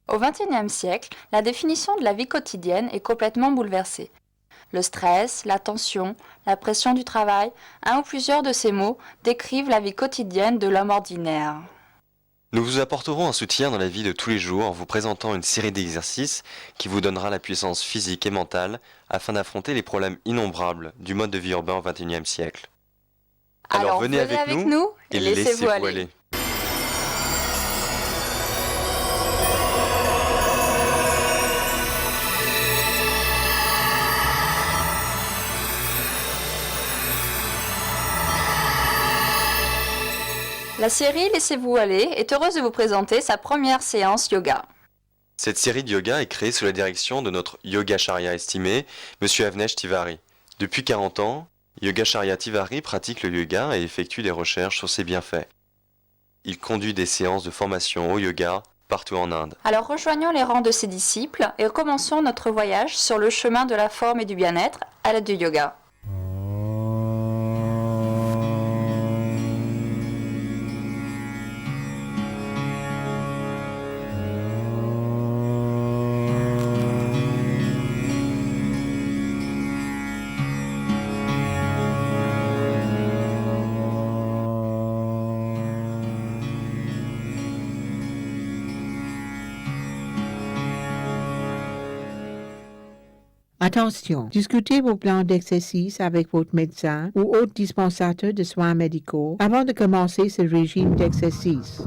Au XXIe siècle, la définition de la vie quotidienne est complètement bouleversée. Le stress, la tension, la pression du travail, un ou plusieurs de ces mots décrivent la vie quotidienne de l'homme ordinaire. Nous vous apporterons un soutien dans la vie de tous les jours en vous présentant une série d'exercices qui vous donnera la puissance physique et mentale afin d'affronter les problèmes innombrables du mode de vie urbain au XXIe siècle. Alors venez avec nous et laissez-vous aller. La série Laissez-vous aller est heureuse de vous présenter sa première séance yoga. Cette série de yoga est créée sous la direction de notre Yogacharya estimé, Monsieur Avnesh Tiwari. Depuis 40 ans, Yogacharya Tiwari pratique le yoga et effectue des recherches sur ses bienfaits. Il conduit des séances de formation au yoga partout en Inde. Alors rejoignons les rangs de ses disciples et commençons notre voyage sur le chemin de la forme et du bien-être à l'aide du yoga. Attention, discutez vos plans d'exercice avec votre médecin ou autre dispensateur de soins médicaux avant de commencer ce régime d'exercice.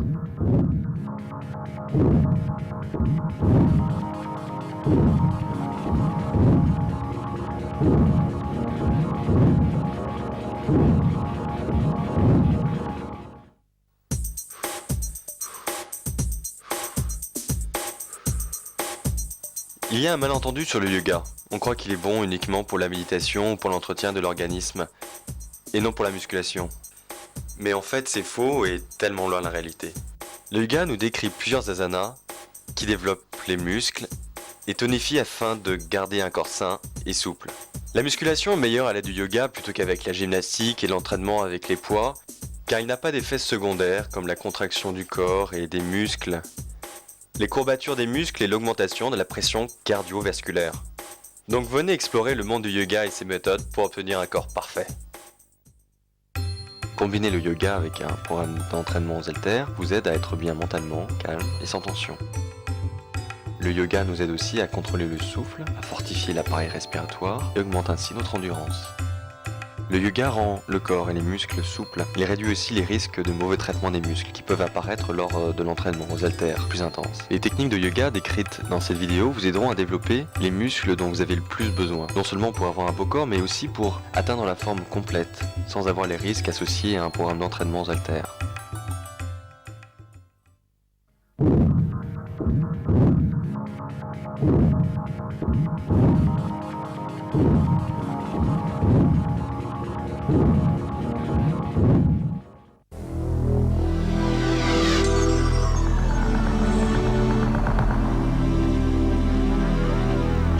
Il y a un malentendu sur le yoga. On croit qu'il est bon uniquement pour la méditation ou pour l'entretien de l'organisme, et non pour la musculation. Mais en fait, c'est faux et tellement loin de la réalité. Le yoga nous décrit plusieurs asanas qui développent les muscles et tonifient afin de garder un corps sain et souple. La musculation est meilleure à l'aide du yoga plutôt qu'avec la gymnastique et l'entraînement avec les poids, car il n'a pas d'effets secondaires comme la contraction du corps et des muscles, les courbatures des muscles et l'augmentation de la pression cardiovasculaire. Donc venez explorer le monde du yoga et ses méthodes pour obtenir un corps parfait. Combiner le yoga avec un programme d'entraînement aux haltères vous aide à être bien mentalement, calme et sans tension. Le yoga nous aide aussi à contrôler le souffle, à fortifier l'appareil respiratoire et augmente ainsi notre endurance. Le yoga rend le corps et les muscles souples. Il réduit aussi les risques de mauvais traitement des muscles qui peuvent apparaître lors de l'entraînement aux haltères plus intenses. Les techniques de yoga décrites dans cette vidéo vous aideront à développer les muscles dont vous avez le plus besoin. Non seulement pour avoir un beau corps, mais aussi pour atteindre la forme complète, sans avoir les risques associés à un programme d'entraînement aux haltères.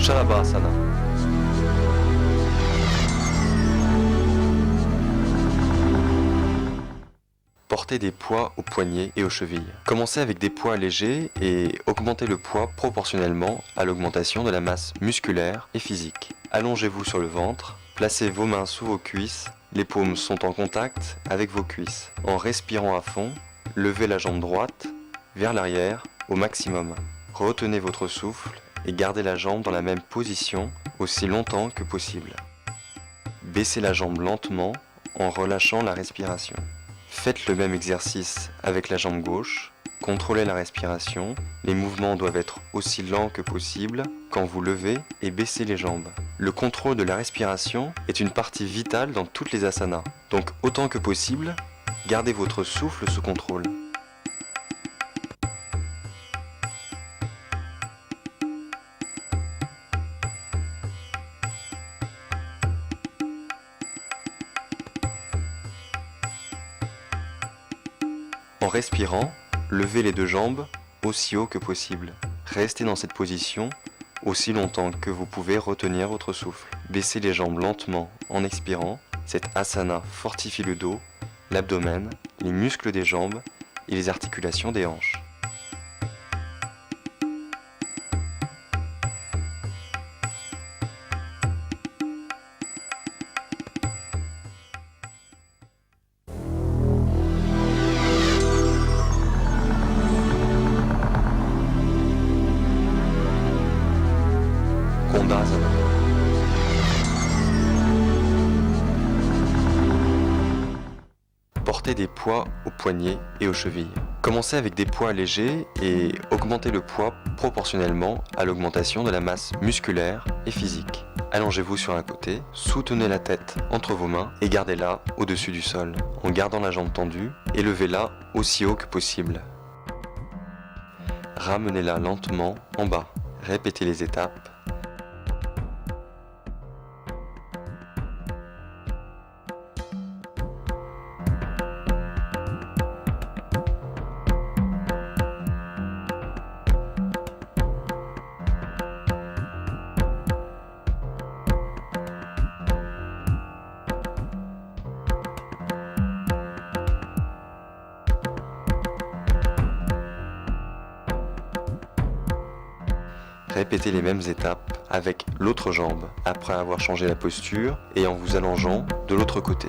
Shavasana. Portez des poids aux poignets et aux chevilles. Commencez avec des poids légers et augmentez le poids proportionnellement à l'augmentation de la masse musculaire et physique. Allongez-vous sur le ventre, placez vos mains sous vos cuisses, les paumes sont en contact avec vos cuisses. En respirant à fond, levez la jambe droite vers l'arrière au maximum. Retenez votre souffle et gardez la jambe dans la même position aussi longtemps que possible. Baissez la jambe lentement en relâchant la respiration. Faites le même exercice avec la jambe gauche, contrôlez la respiration, les mouvements doivent être aussi lents que possible quand vous levez et baissez les jambes. Le contrôle de la respiration est une partie vitale dans toutes les asanas, donc autant que possible, gardez votre souffle sous contrôle. En respirant, levez les deux jambes aussi haut que possible. Restez dans cette position aussi longtemps que vous pouvez retenir votre souffle. Baissez les jambes lentement en expirant. Cette asana fortifie le dos, l'abdomen, les muscles des jambes et les articulations des hanches. Portez des poids aux poignets et aux chevilles. Commencez avec des poids légers et augmentez le poids proportionnellement à l'augmentation de la masse musculaire et physique. Allongez-vous sur un côté, soutenez la tête entre vos mains et gardez-la au-dessus du sol, en gardant la jambe tendue, et levez-la aussi haut que possible. Ramenez-la lentement en bas. Répétez les étapes. Répétez les mêmes étapes avec l'autre jambe après avoir changé la posture et en vous allongeant de l'autre côté.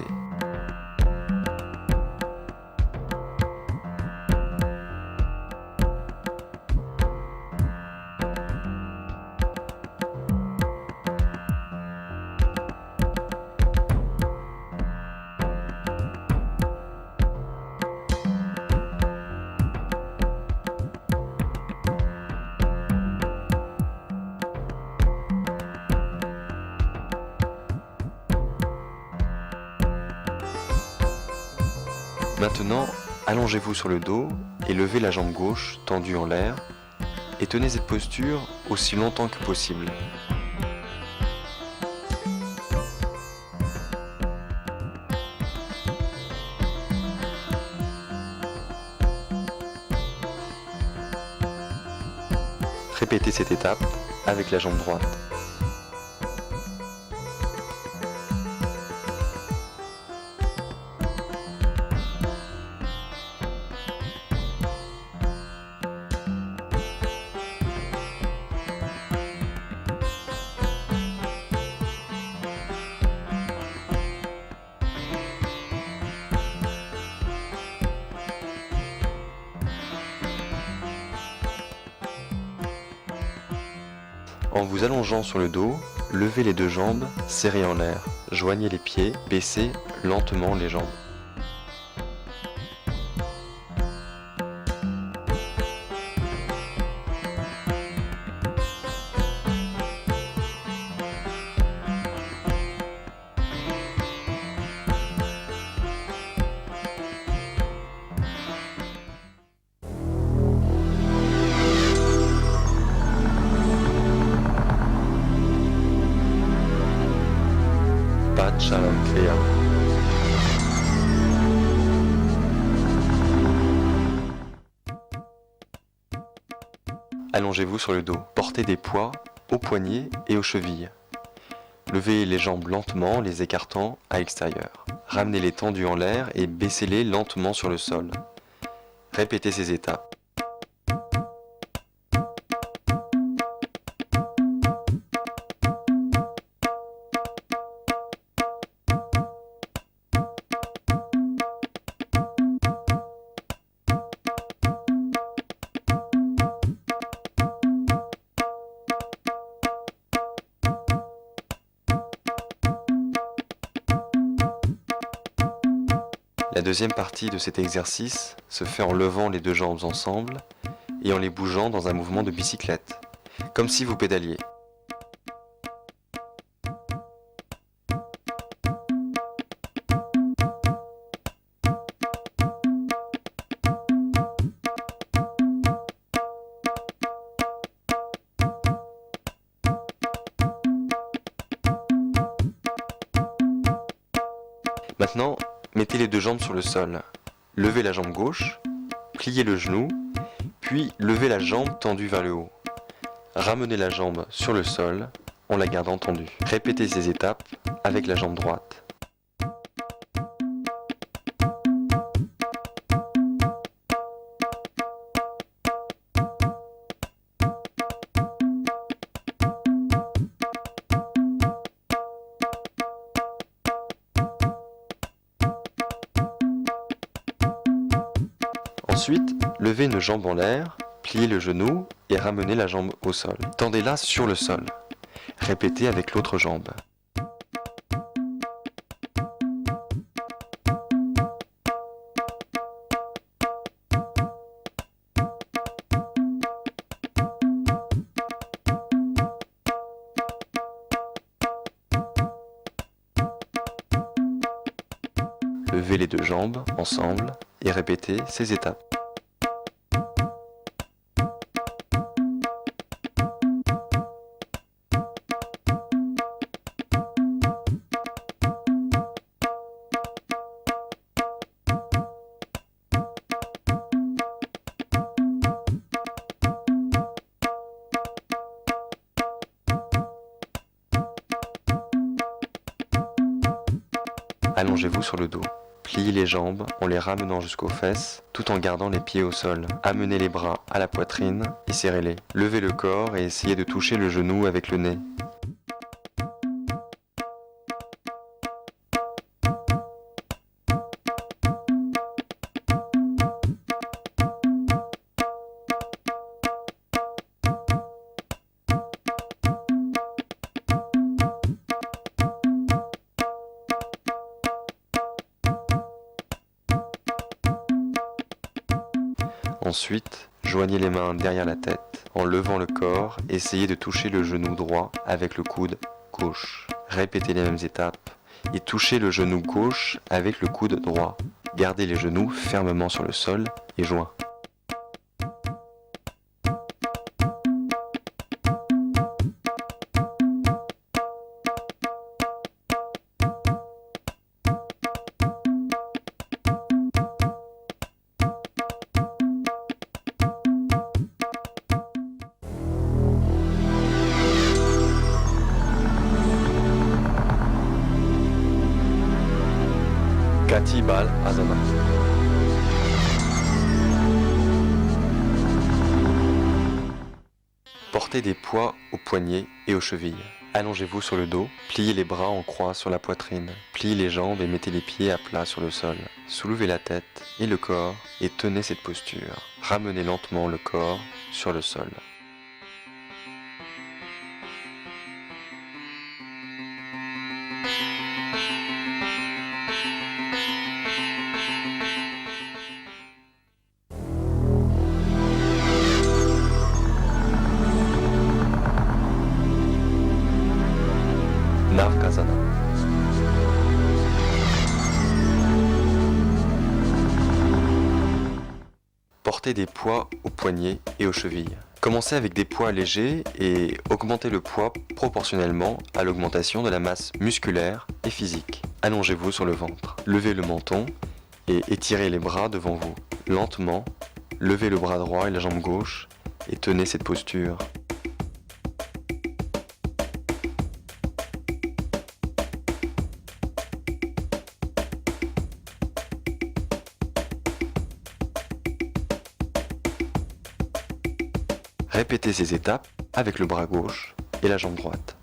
Maintenant, allongez-vous sur le dos et levez la jambe gauche tendue en l'air et tenez cette posture aussi longtemps que possible. Répétez cette étape avec la jambe droite. En vous allongeant sur le dos, levez les deux jambes serrées en l'air. Joignez les pieds, baissez lentement les jambes. Pachanamkriya. Allongez-vous sur le dos. Portez des poids aux poignets et aux chevilles. Levez les jambes lentement en les écartant à l'extérieur. Ramenez-les tendus en l'air et baissez-les lentement sur le sol. Répétez ces étapes. La deuxième partie de cet exercice se fait en levant les deux jambes ensemble et en les bougeant dans un mouvement de bicyclette, comme si vous pédaliez. Maintenant, mettez les deux jambes sur le sol. Levez la jambe gauche, pliez le genou, puis levez la jambe tendue vers le haut. Ramenez la jambe sur le sol en la gardant tendue. Répétez ces étapes avec la jambe droite. Ensuite, levez une jambe en l'air, pliez le genou et ramenez la jambe au sol. Tendez-la sur le sol. Répétez avec l'autre jambe. les deux jambes ensemble et répétez ces étapes. Allongez-vous sur le dos. Pliez les jambes en les ramenant jusqu'aux fesses, tout en gardant les pieds au sol. Amenez les bras à la poitrine et serrez-les. Levez le corps et essayez de toucher le genou avec le nez. Ensuite, joignez les mains derrière la tête. En levant le corps, essayez de toucher le genou droit avec le coude gauche. Répétez les mêmes étapes et touchez le genou gauche avec le coude droit. Gardez les genoux fermement sur le sol et joints. Kati Bal Asana. Portez des poids aux poignets et aux chevilles. Allongez-vous sur le dos, pliez les bras en croix sur la poitrine, pliez les jambes et mettez les pieds à plat sur le sol. Soulevez la tête et le corps et tenez cette posture. Ramenez lentement le corps sur le sol. Navkasana. Portez des poids aux poignets et aux chevilles. Commencez avec des poids légers et augmentez le poids proportionnellement à l'augmentation de la masse musculaire et physique. Allongez-vous sur le ventre. Levez le menton et étirez les bras devant vous. Lentement, levez le bras droit et la jambe gauche et tenez cette posture. Répétez ces étapes avec le bras gauche et la jambe droite.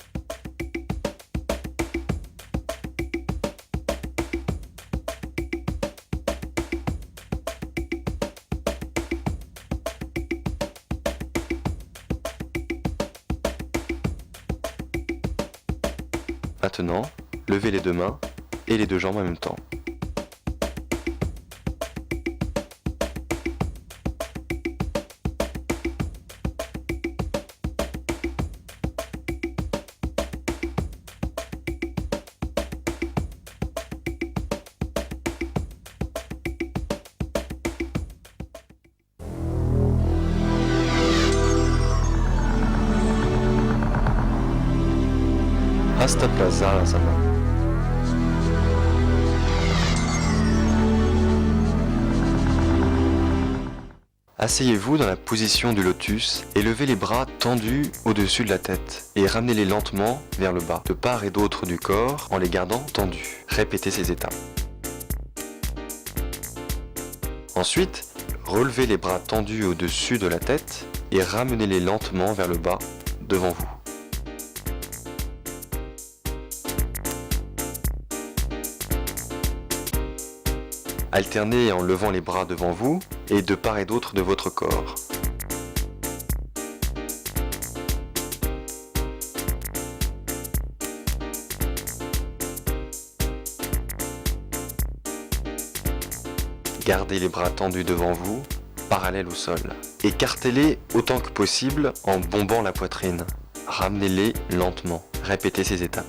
Maintenant, levez les deux mains et les deux jambes en même temps. Hasta Prazasana. Asseyez-vous dans la position du lotus et levez les bras tendus au-dessus de la tête et ramenez-les lentement vers le bas, de part et d'autre du corps en les gardant tendus. Répétez ces étapes. Ensuite, relevez les bras tendus au-dessus de la tête et ramenez-les lentement vers le bas devant vous. Alternez en levant les bras devant vous et de part et d'autre de votre corps. Gardez les bras tendus devant vous, parallèles au sol. Écartez-les autant que possible en bombant la poitrine. Ramenez-les lentement. Répétez ces étapes.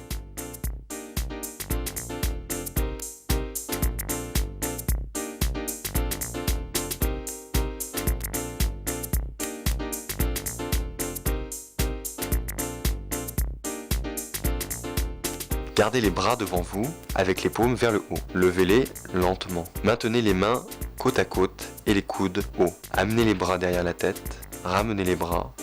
Gardez les bras devant vous avec les paumes vers le haut. Levez-les lentement. Maintenez les mains côte à côte et les coudes hauts. Amenez les bras derrière la tête. Ramenez les bras.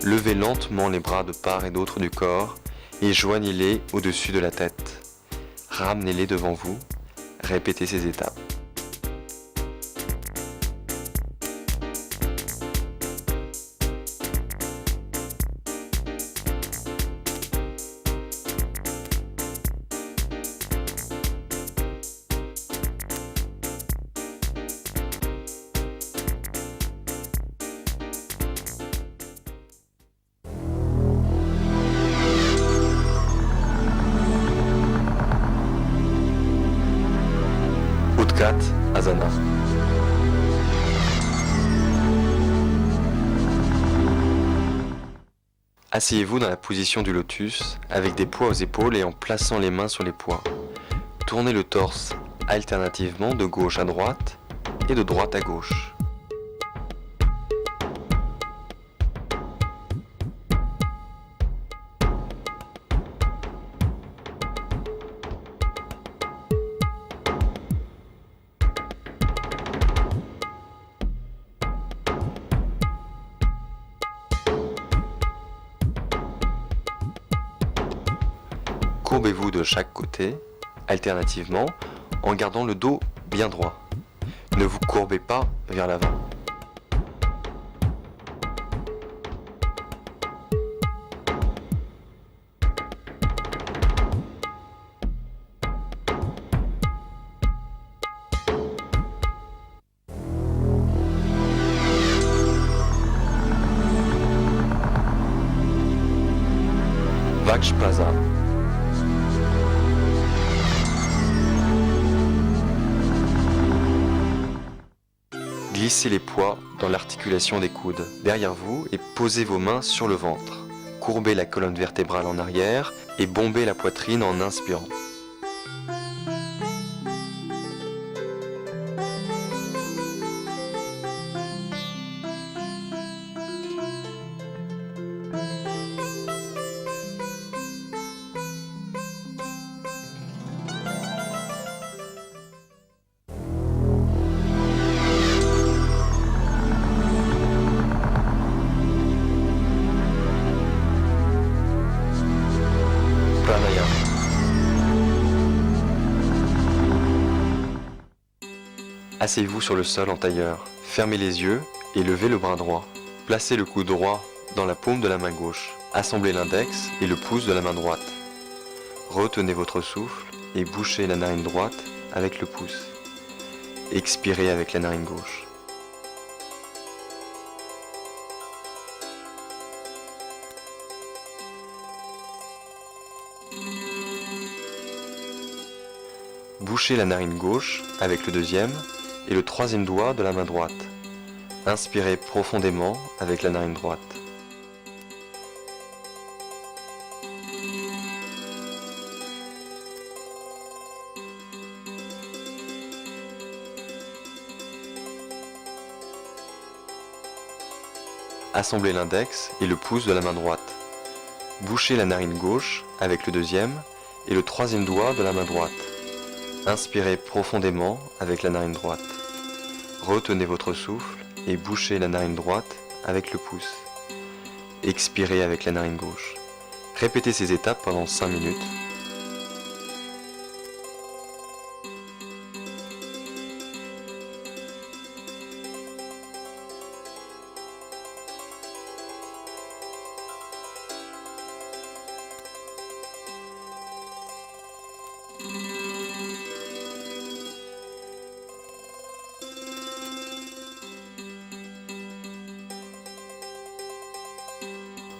Levez lentement les bras de part et d'autre du corps et joignez-les au-dessus de la tête. Ramenez-les devant vous. Répétez ces étapes. Utkat Asana. Asseyez-vous dans la position du lotus avec des poids aux épaules et en plaçant les mains sur les poids. Tournez le torse alternativement de gauche à droite et de droite à gauche. Courbez-vous de chaque côté, alternativement, en gardant le dos bien droit. Ne vous courbez pas vers l'avant. Vakshpasa. Glissez les poids dans l'articulation des coudes derrière vous et posez vos mains sur le ventre. Courbez la colonne vertébrale en arrière et bombez la poitrine en inspirant. Pranayama. Asseyez-vous sur le sol en tailleur. Fermez les yeux et levez le bras droit. Placez le coude droit dans la paume de la main gauche. Assemblez l'index et le pouce de la main droite. Retenez votre souffle et bouchez la narine droite avec le pouce. Expirez avec la narine gauche. Bouchez la narine gauche avec le deuxième et le troisième doigt de la main droite. Inspirez profondément avec la narine droite. Assemblez l'index et le pouce de la main droite. Bouchez la narine gauche avec le deuxième et le troisième doigt de la main droite. Inspirez profondément avec la narine droite. Retenez votre souffle et bouchez la narine droite avec le pouce. Expirez avec la narine gauche. Répétez ces étapes pendant 5 minutes.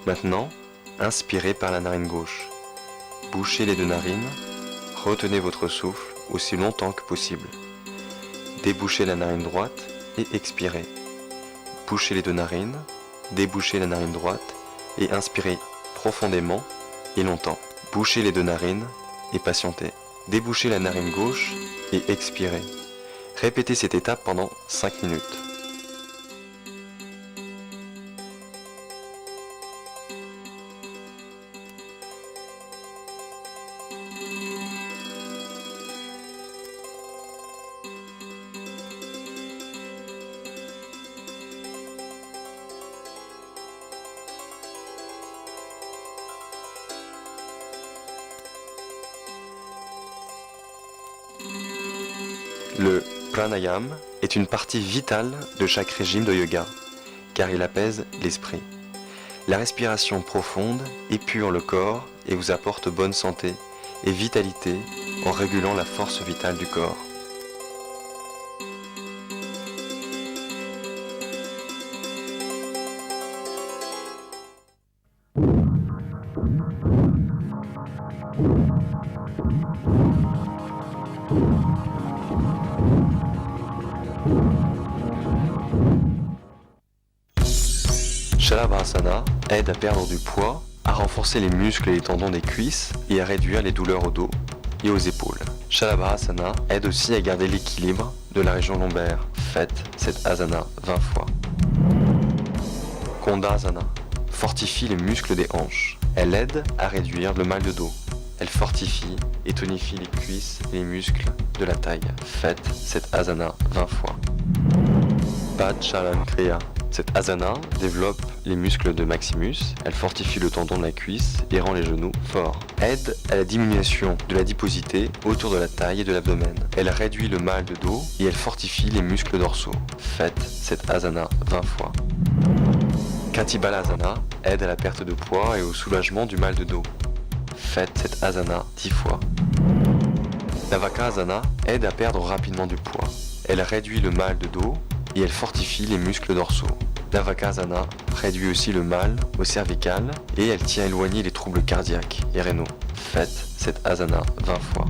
Maintenant, inspirez par la narine gauche. Bouchez les deux narines, retenez votre souffle aussi longtemps que possible. Débouchez la narine droite et expirez. Bouchez les deux narines, débouchez la narine droite et inspirez profondément et longtemps. Bouchez les deux narines et patientez. Débouchez la narine gauche et expirez. Répétez cette étape pendant 5 minutes. Le pranayama est une partie vitale de chaque régime de yoga, car il apaise l'esprit. La respiration profonde épure le corps et vous apporte bonne santé et vitalité en régulant la force vitale du corps. Shalabhasana aide à perdre du poids, à renforcer les muscles et les tendons des cuisses et à réduire les douleurs au dos et aux épaules. Shalabhasana aide aussi à garder l'équilibre de la région lombaire. Faites cette asana 20 fois. Kondasana fortifie les muscles des hanches. Elle aide à réduire le mal de dos. Elle fortifie et tonifie les cuisses et les muscles de la taille. Faites cette asana 20 fois. Pachalankriyā. Cette asana développe les muscles de maximus, elle fortifie le tendon de la cuisse et rend les genoux forts. Aide à la diminution de l'adiposité autour de la taille et de l'abdomen. Elle réduit le mal de dos et elle fortifie les muscles dorsaux. Faites cette asana 20 fois. Katibalasana aide à la perte de poids et au soulagement du mal de dos. Faites cette asana 10 fois. Navakasana aide à perdre rapidement du poids. Elle réduit le mal de dos et elle fortifie les muscles dorsaux. Navakasana réduit aussi le mal au cervical et elle tient éloigné les troubles cardiaques et rénaux. Faites cette asana 20 fois.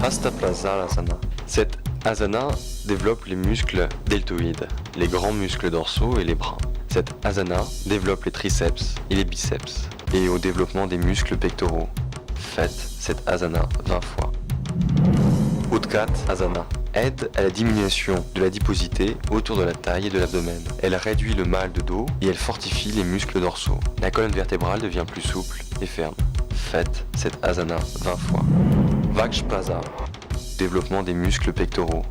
Hastaprazarasana. Cette asana développe les muscles deltoïdes, les grands muscles dorsaux et les bras. Cette asana développe les triceps et les biceps et au développement des muscles pectoraux. Faites cette asana 20 fois. Utkat Asana aide à la diminution de l'adiposité autour de la taille et de l'abdomen. Elle réduit le mal de dos et elle fortifie les muscles dorsaux. La colonne vertébrale devient plus souple et ferme. Faites cette asana 20 fois. Vakshprasara, développement des muscles pectoraux.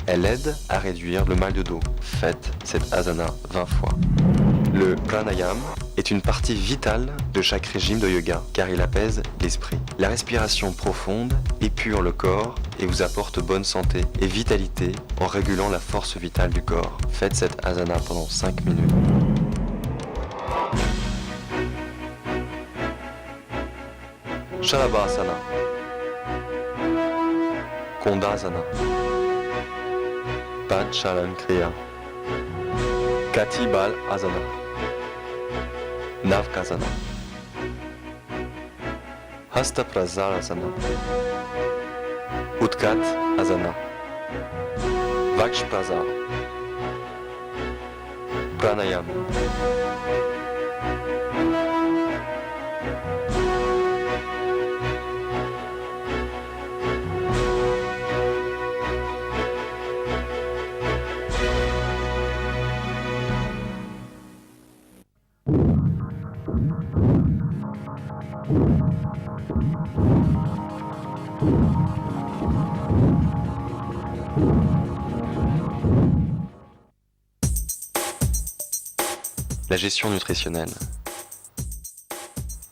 Elle aide à réduire le mal de dos. Faites cette asana 20 fois. Le pranayama est une partie vitale de chaque régime de yoga, car il apaise l'esprit. La respiration profonde épure le corps et vous apporte bonne santé et vitalité en régulant la force vitale du corps. Faites cette asana pendant 5 minutes. Shalabhasana, Kondasana, Pachalankriyā, Katibalasana, Navakasana, Hastaprazarasana, Utkat Asana, Vakshprasara, Pranayama. La gestion nutritionnelle.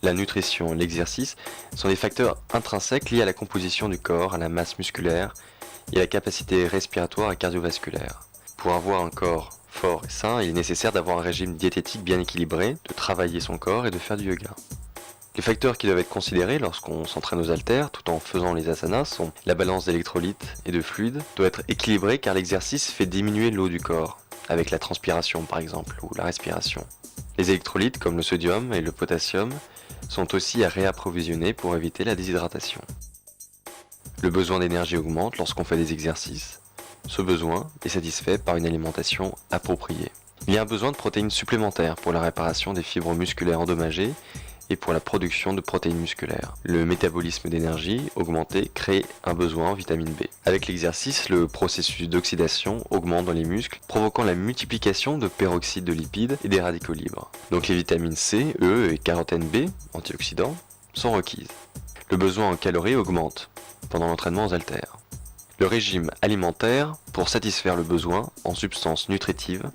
La nutrition et l'exercice sont des facteurs intrinsèques liés à la composition du corps, à la masse musculaire et à la capacité respiratoire et cardiovasculaire. Pour avoir un corps fort et sain, il est nécessaire d'avoir un régime diététique bien équilibré, de travailler son corps et de faire du yoga. Les facteurs qui doivent être considérés lorsqu'on s'entraîne aux haltères tout en faisant les asanas sont la balance d'électrolytes et de fluides doit être équilibrée car l'exercice fait diminuer l'eau du corps, avec la transpiration par exemple ou la respiration. Les électrolytes comme le sodium et le potassium sont aussi à réapprovisionner pour éviter la déshydratation. Le besoin d'énergie augmente lorsqu'on fait des exercices. Ce besoin est satisfait par une alimentation appropriée. Il y a un besoin de protéines supplémentaires pour la réparation des fibres musculaires endommagées et pour la production de protéines musculaires. Le métabolisme d'énergie augmenté crée un besoin en vitamine B. Avec l'exercice, le processus d'oxydation augmente dans les muscles, provoquant la multiplication de peroxyde de lipides et des radicaux libres. Donc les vitamines C, E et carotène B, antioxydants, sont requises. Le besoin en calories augmente pendant l'entraînement aux haltères. Le régime alimentaire pour satisfaire le besoin en substances nutritives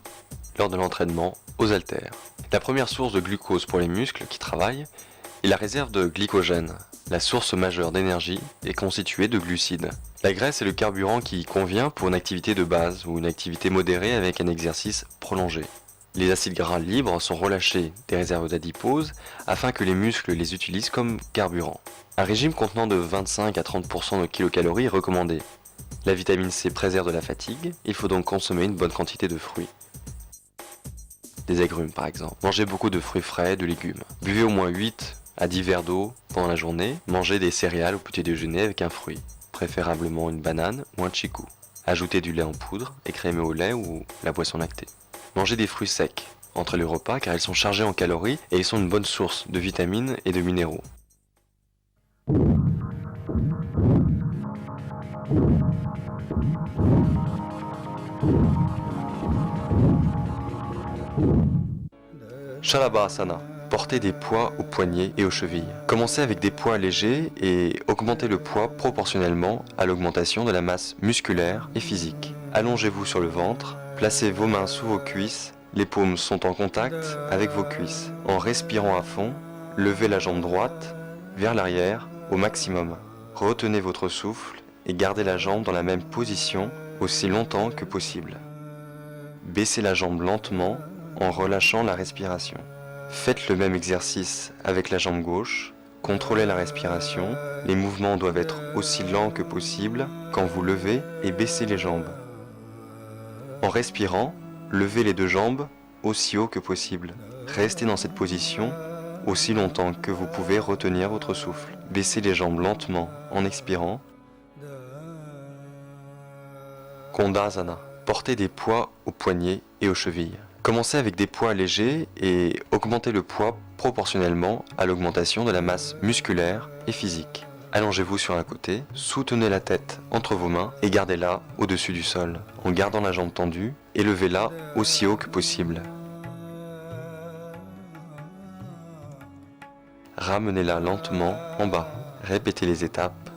lors de l'entraînement aux haltères. La première source de glucose pour les muscles qui travaillent est la réserve de glycogène. La source majeure d'énergie est constituée de glucides. La graisse est le carburant qui convient pour une activité de base ou une activité modérée avec un exercice prolongé. Les acides gras libres sont relâchés des réserves d'adipose afin que les muscles les utilisent comme carburant. Un régime contenant de 25 à 30% de kilocalories est recommandé. La vitamine C préserve de la fatigue, il faut donc consommer une bonne quantité de fruits. Des agrumes par exemple. Mangez beaucoup de fruits frais, de légumes. Buvez au moins 8 à 10 verres d'eau pendant la journée. Mangez des céréales au petit déjeuner avec un fruit, préférablement une banane ou un chikou. Ajoutez du lait en poudre, écrémé au lait ou la boisson lactée. Mangez des fruits secs entre les repas car ils sont chargés en calories et ils sont une bonne source de vitamines et de minéraux. Shalabhasana. Portez des poids aux poignets et aux chevilles. Commencez avec des poids légers et augmentez le poids proportionnellement à l'augmentation de la masse musculaire et physique. Allongez-vous sur le ventre, placez vos mains sous vos cuisses, les paumes sont en contact avec vos cuisses. En respirant à fond, levez la jambe droite vers l'arrière au maximum. Retenez votre souffle et gardez la jambe dans la même position aussi longtemps que possible. Baissez la jambe lentement en relâchant la respiration. Faites le même exercice avec la jambe gauche, contrôlez la respiration, les mouvements doivent être aussi lents que possible quand vous levez et baissez les jambes. En respirant, levez les deux jambes aussi haut que possible. Restez dans cette position aussi longtemps que vous pouvez retenir votre souffle. Baissez les jambes lentement en expirant. Kondasana. Portez des poids aux poignets et aux chevilles. Commencez avec des poids légers et augmentez le poids proportionnellement à l'augmentation de la masse musculaire et physique. Allongez-vous sur un côté, soutenez la tête entre vos mains et gardez-la au-dessus du sol, en gardant la jambe tendue, et levez-la aussi haut que possible. Ramenez-la lentement en bas. Répétez les étapes.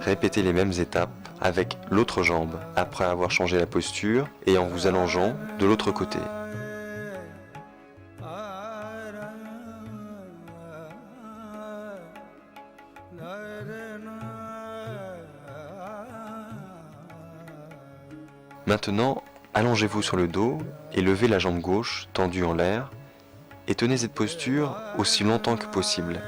Répétez les mêmes étapes avec l'autre jambe, après avoir changé la posture et en vous allongeant de l'autre côté. Maintenant, allongez-vous sur le dos et levez la jambe gauche tendue en l'air et tenez cette posture aussi longtemps que possible.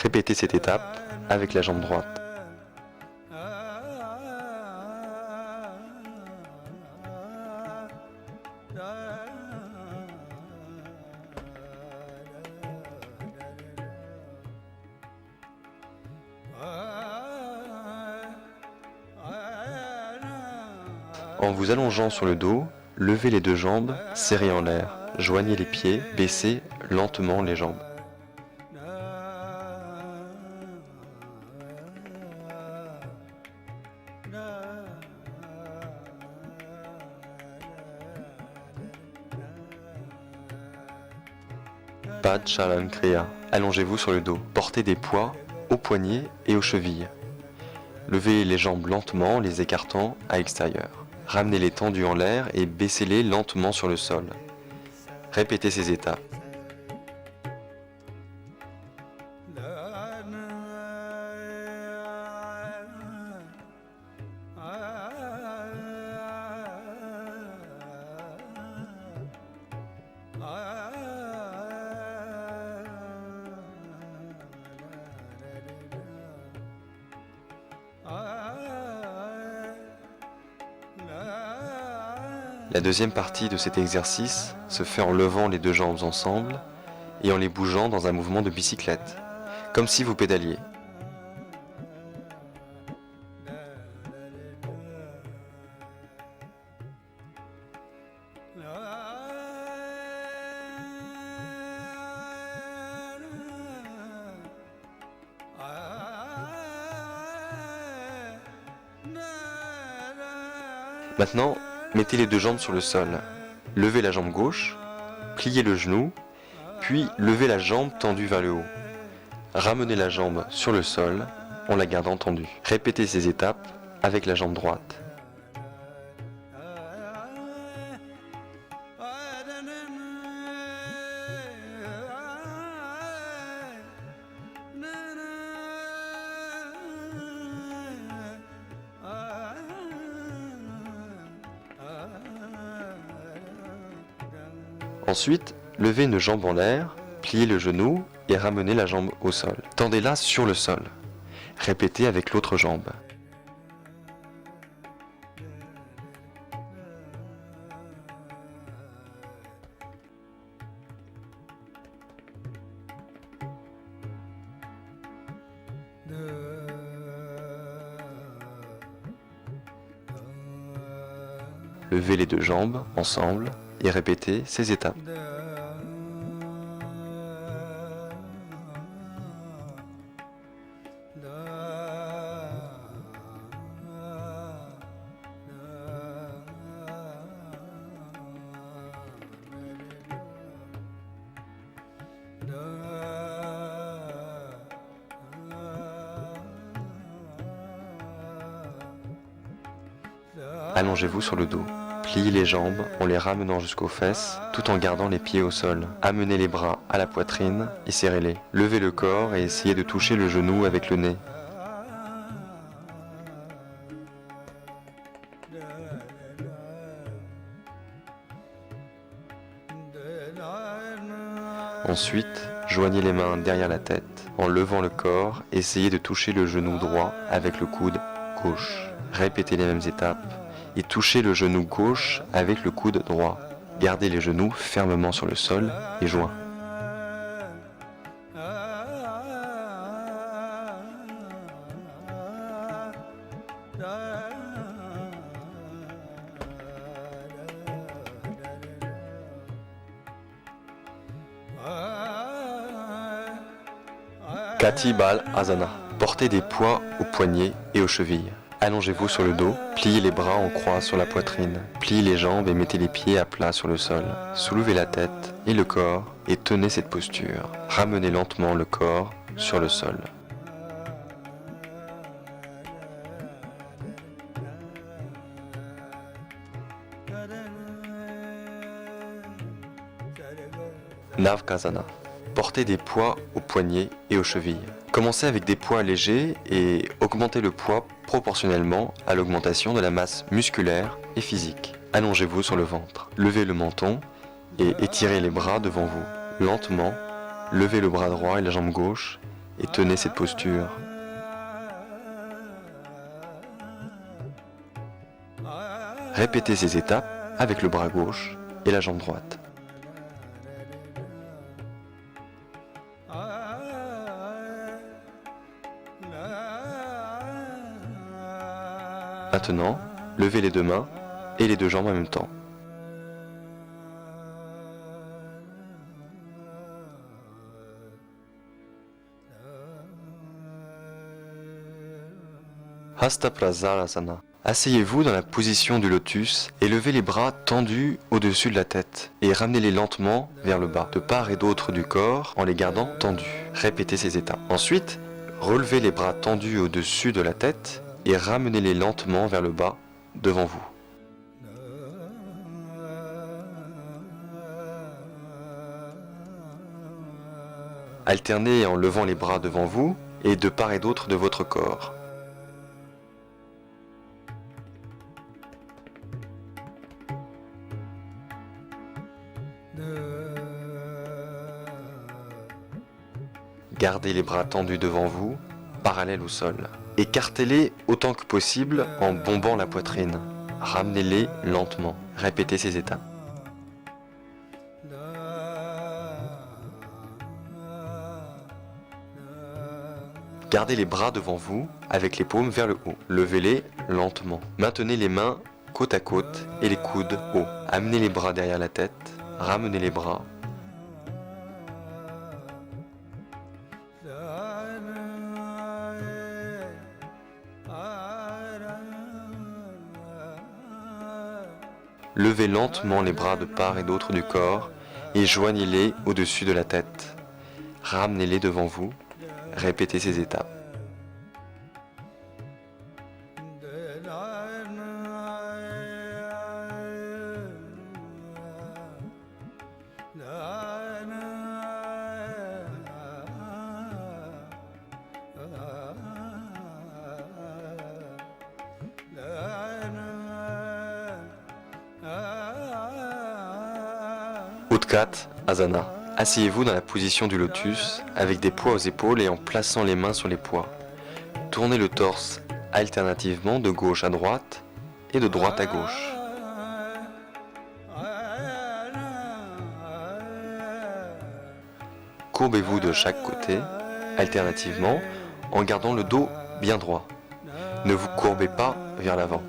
Répétez cette étape avec la jambe droite. En vous allongeant sur le dos, levez les deux jambes, serrées en l'air. Joignez les pieds, baissez lentement les jambes. Padchalan-kriya. Allongez-vous sur le dos. Portez des poids aux poignets et aux chevilles. Levez les jambes lentement, les écartant à l'extérieur. Ramenez-les tendus en l'air et baissez-les lentement sur le sol. Répétez ces étapes. La deuxième partie de cet exercice se fait en levant les deux jambes ensemble et en les bougeant dans un mouvement de bicyclette, comme si vous pédaliez. Maintenant, mettez les deux jambes sur le sol. Levez la jambe gauche, pliez le genou, puis levez la jambe tendue vers le haut. Ramenez la jambe sur le sol en la gardant tendue. Répétez ces étapes avec la jambe droite. Ensuite, levez une jambe en l'air, pliez le genou et ramenez la jambe au sol. Tendez-la sur le sol. Répétez avec l'autre jambe. Levez les deux jambes ensemble et répétez ces étapes. Allongez-vous sur le dos. Pliez les jambes en les ramenant jusqu'aux fesses tout en gardant les pieds au sol. Amenez les bras à la poitrine et serrez-les. Levez le corps et essayez de toucher le genou avec le nez. Ensuite, joignez les mains derrière la tête. En levant le corps, essayez de toucher le genou droit avec le coude gauche. Répétez les mêmes étapes et touchez le genou gauche avec le coude droit. Gardez les genoux fermement sur le sol et joints. Kati Bal Asana. Portez des poids aux poignets et aux chevilles. Allongez-vous sur le dos, pliez les bras en croix sur la poitrine, pliez les jambes et mettez les pieds à plat sur le sol. Soulevez la tête et le corps et tenez cette posture. Ramenez lentement le corps sur le sol. Navkasana. Portez des poids aux poignets et aux chevilles. Commencez avec des poids légers et augmentez le poids proportionnellement à l'augmentation de la masse musculaire et physique. Allongez-vous sur le ventre. Levez le menton et étirez les bras devant vous. Lentement, levez le bras droit et la jambe gauche et tenez cette posture. Répétez ces étapes avec le bras gauche et la jambe droite. Maintenant, levez les deux mains et les deux jambes en même temps. Hasta Prasalasana. Asseyez-vous dans la position du lotus et levez les bras tendus au-dessus de la tête et ramenez-les lentement vers le bas, de part et d'autre du corps en les gardant tendus. Répétez ces étapes. Ensuite, relevez les bras tendus au-dessus de la tête et ramenez-les lentement vers le bas, devant vous. Alternez en levant les bras devant vous et de part et d'autre de votre corps. Gardez les bras tendus devant vous, parallèles au sol. Écartez-les autant que possible en bombant la poitrine. ramenez-les lentement. Répétez ces étapes. Gardez les bras devant vous avec les paumes vers le haut. Levez-les lentement. Maintenez les mains côte à côte et les coudes hauts. Amenez les bras derrière la tête. Ramenez les bras. Levez lentement les bras de part et d'autre du corps et joignez-les au-dessus de la tête. Ramenez-les devant vous. Répétez ces étapes. Utkat Asana. Asseyez-vous dans la position du lotus avec des poids aux épaules et en plaçant les mains sur les poids. Tournez le torse alternativement de gauche à droite et de droite à gauche. Courbez-vous de chaque côté alternativement en gardant le dos bien droit. Ne vous courbez pas vers l'avant.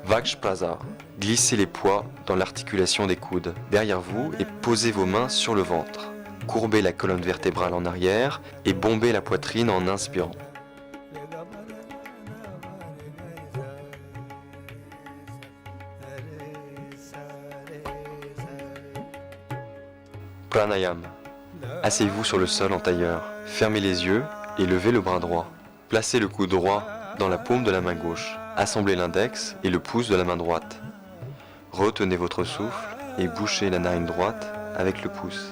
Vajrasana. Glissez les poids dans l'articulation des coudes derrière vous et posez vos mains sur le ventre. Courbez la colonne vertébrale en arrière et bombez la poitrine en inspirant. Pranayama. Asseyez-vous sur le sol en tailleur. Fermez les yeux et levez le bras droit. Placez le coude droit dans la paume de la main gauche. Assemblez l'index et le pouce de la main droite. Retenez votre souffle et bouchez la narine droite avec le pouce.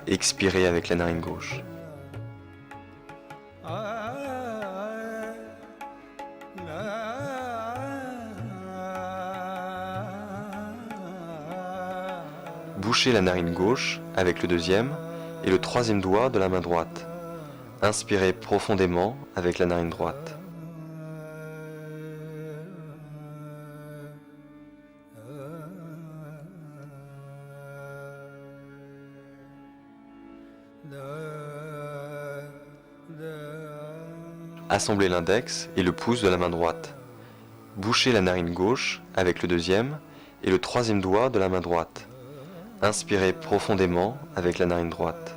Expirez avec la narine gauche. Bouchez la narine gauche avec le deuxième et le troisième doigt de la main droite. Inspirez profondément avec la narine droite. Assemblez l'index et le pouce de la main droite. Bouchez la narine gauche avec le deuxième et le troisième doigt de la main droite. Inspirez profondément avec la narine droite.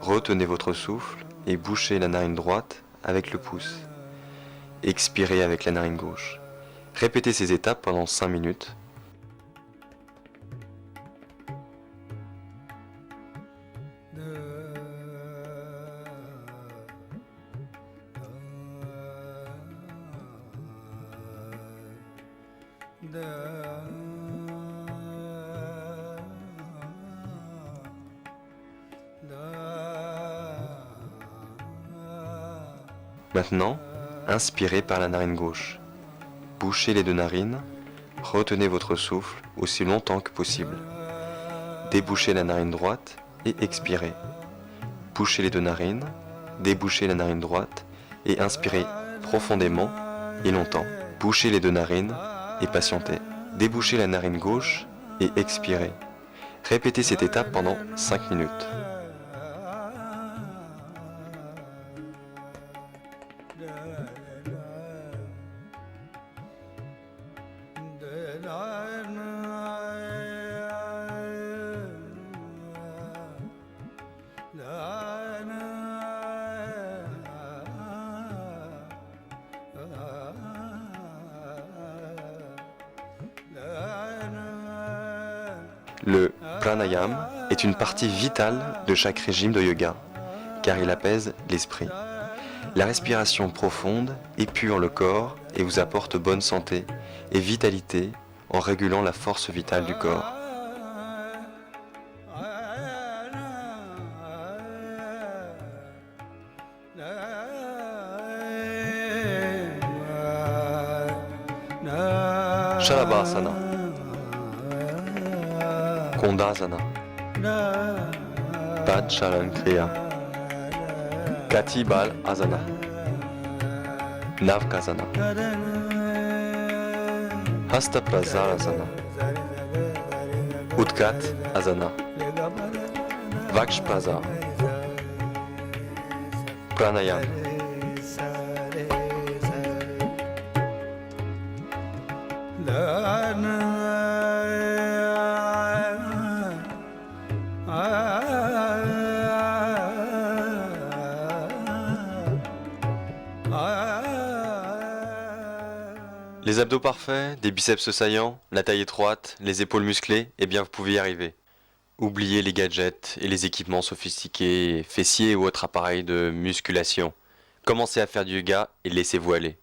Retenez votre souffle et bouchez la narine droite avec le pouce. Expirez avec la narine gauche. Répétez ces étapes pendant 5 minutes. Maintenant, inspirez par la narine gauche. Bouchez les deux narines, retenez votre souffle aussi longtemps que possible. Débouchez la narine droite et expirez. Bouchez les deux narines, débouchez la narine droite et inspirez profondément et longtemps. Bouchez les deux narines et patientez. Débouchez la narine gauche et expirez. Répétez cette étape pendant 5 minutes. Le pranayama est une partie vitale de chaque régime de yoga, car il apaise l'esprit. La respiration profonde épure le corps et vous apporte bonne santé et vitalité en régulant la force vitale du corps. Shalabhasana, Kondasana, Padchalankriya, Kati Bal Asana. Navkasana. Hasta Prasarasana. Utkat Asana. Vakshprasar. Pranayama. Les abdos parfaits, des biceps saillants, la taille étroite, les épaules musclées, eh bien vous pouvez y arriver. Oubliez les gadgets et les équipements sophistiqués, fessiers ou autres appareils de musculation. Commencez à faire du yoga et laissez-vous aller.